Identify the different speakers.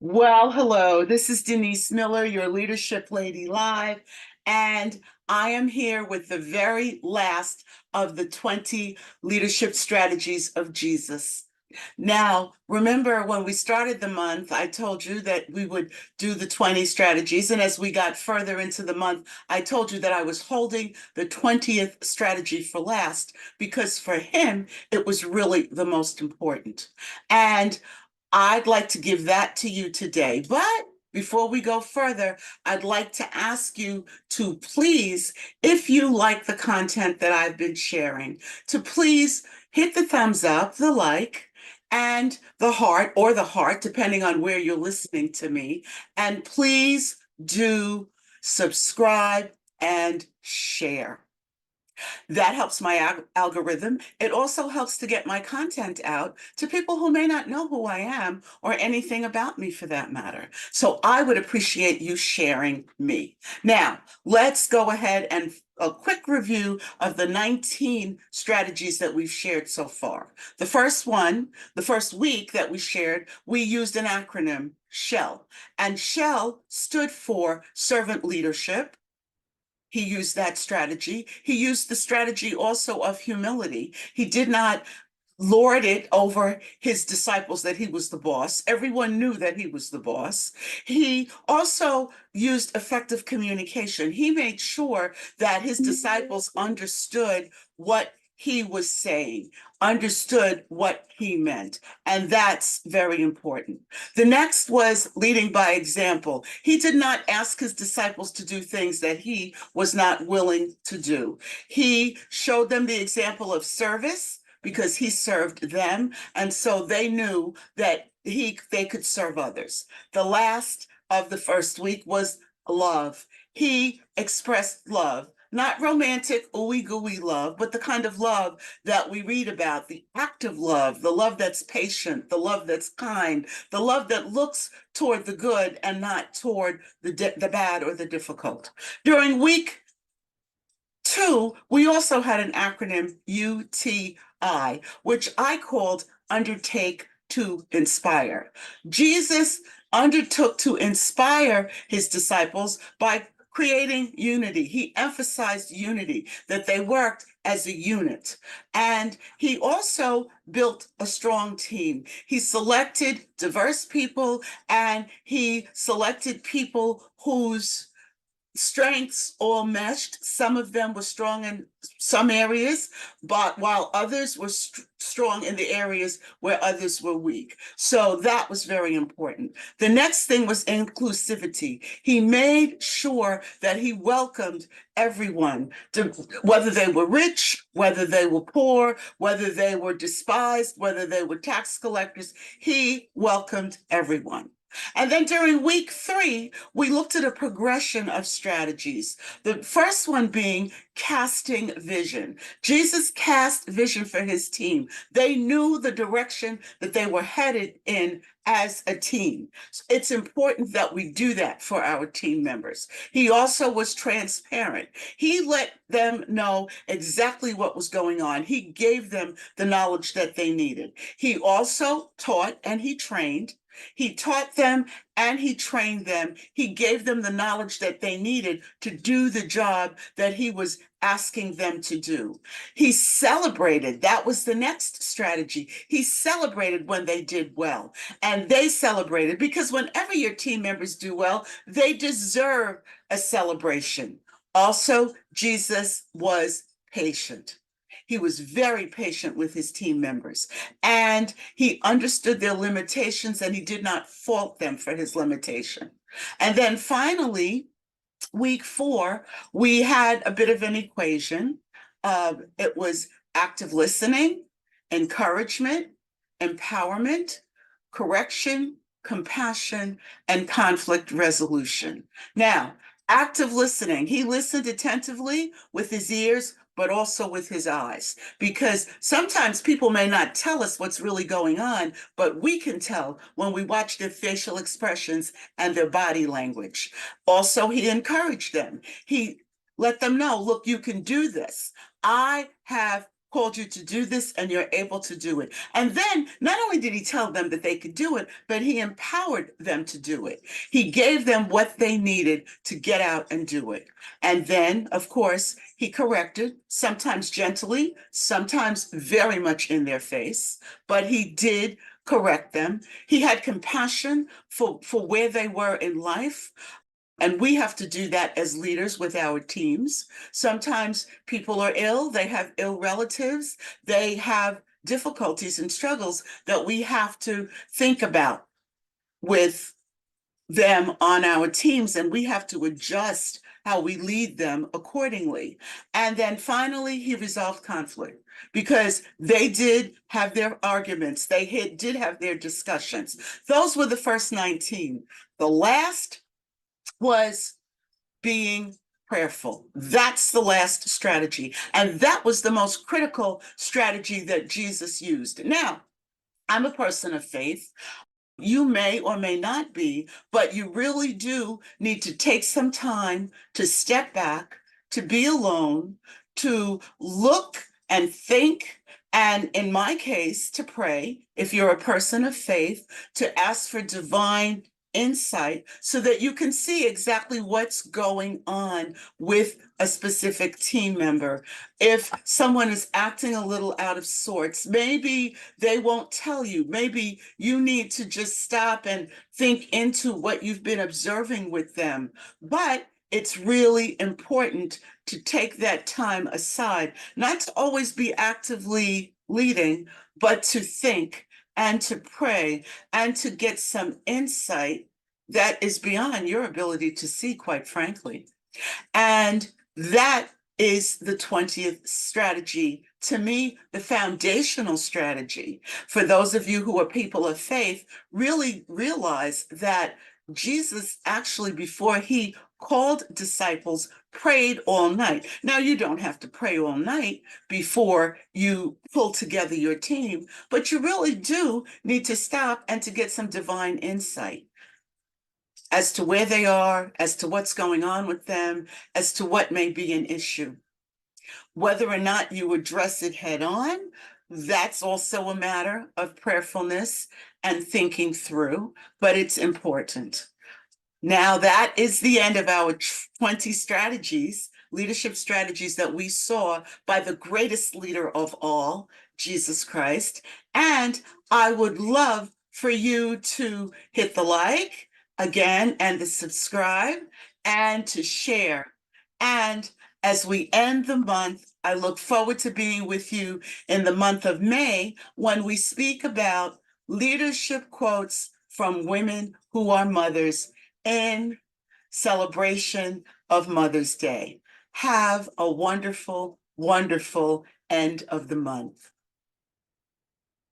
Speaker 1: Well, hello. This is Denise Miller, your Leadership Lady Live, and I am here with the very last of the 20 leadership strategies of Jesus. Now, remember when we started the month, I told you that we would do the 20 strategies. And as we got further into the month, I told you that I was holding the 20th strategy for last because for him, it was really the most important. And I'd like to give that to you today. But before we go further, I'd like to ask you to please, if you like the content that I've been sharing, to please hit the thumbs up, the like, and the heart or the heart, depending on where you're listening to me. And please do subscribe and share. That helps my algorithm. It also helps to get my content out to people who may not know who I am or anything about me for that matter. So I would appreciate you sharing me. Now, let's go ahead and a quick review of the 19 strategies that we've shared so far. The first one, the first week that we shared, we used an acronym, SHELL. And SHELL stood for servant leadership. He used that strategy. He used the strategy also of humility. He did not lord it over his disciples that he was the boss. Everyone knew that he was the boss. He also used effective communication. He made sure that his disciples understood what he was saying, understood what he meant. And that's very important. The next was leading by example. He did not ask his disciples to do things that he was not willing to do. He showed them the example of service because he served them, and so they knew that they could serve others. The last of the first week was love. He expressed love. Not romantic, ooey gooey love, but the kind of love that we read about, the active love, the love that's patient, the love that's kind, the love that looks toward the good and not toward the bad or the difficult. During week 2, we also had an acronym UTI, which I called Undertake to Inspire. Jesus undertook to inspire his disciples by creating unity. He emphasized unity, that they worked as a unit. And he also built a strong team. He selected diverse people and he selected people whose strengths all meshed. Some of them were strong in some areas, but while others were strong in the areas where others were weak. So that was very important. The next thing was inclusivity. He made sure that he welcomed everyone, whether they were rich, whether they were poor, whether they were despised, whether they were tax collectors. He welcomed everyone. And then during week 3, we looked at a progression of strategies. The first one being casting vision. Jesus cast vision for his team. They knew the direction that they were headed in as a team. It's important that we do that for our team members. He also was transparent. He let them know exactly what was going on. He gave them the knowledge that they needed. He also taught and he trained. He taught them and he trained them. He gave them the knowledge that they needed to do the job that he was asking them to do. He celebrated. That was the next strategy. He celebrated when they did well. And they celebrated because whenever your team members do well, they deserve a celebration. Also, Jesus was patient. He was very patient with his team members and he understood their limitations and he did not fault them for his limitation. And then finally, week 4, we had a bit of an equation. It was active listening, encouragement, empowerment, correction, compassion, and conflict resolution. Now, active listening, he listened attentively with his ears, but also with his eyes. Because sometimes people may not tell us what's really going on, but we can tell when we watch their facial expressions and their body language. Also, he encouraged them. He let them know, look, you can do this. I have called you to do this and you're able to do it. And then not only did he tell them that they could do it, but he empowered them to do it. He gave them what they needed to get out and do it. And then, of course, he corrected, sometimes gently, sometimes very much in their face, but he did correct them. He had compassion for where they were in life. And we have to do that as leaders with our teams. Sometimes people are ill, they have ill relatives, they have difficulties and struggles that we have to think about with them on our teams, and we have to adjust how we lead them accordingly. And then finally, he resolved conflict because they did have their arguments, did have their discussions. Those were the first 19. The last was being prayerful. That's the last strategy. And that was the most critical strategy that Jesus used. Now, I'm a person of faith. You may or may not be, but you really do need to take some time to step back, to be alone, to look and think, and in my case, to pray, if you're a person of faith, to ask for divine insight so that you can see exactly what's going on with a specific team member. If someone is acting a little out of sorts, maybe they won't tell you. Maybe you need to just stop and think into what you've been observing with them. But it's really important to take that time aside, not to always be actively leading, but to think and to pray and to get some insight that is beyond your ability to see, quite frankly. And that is the 20th strategy. To me, the foundational strategy for those of you who are people of faith, really realize that Jesus actually, before he called disciples, prayed all night. Now, you don't have to pray all night before you pull together your team, but you really do need to stop and to get some divine insight as to where they are, as to what's going on with them, as to what may be an issue. Whether or not you address it head on, that's also a matter of prayerfulness and thinking through, but it's important. Now, that is the end of our 20 strategies, leadership strategies that we saw by the greatest leader of all, Jesus Christ. And I would love for you to hit the like again and the subscribe and to share. And as we end the month, I look forward to being with you in the month of May when we speak about leadership quotes from women who are mothers in celebration of Mother's Day. Have a wonderful, wonderful end of the month.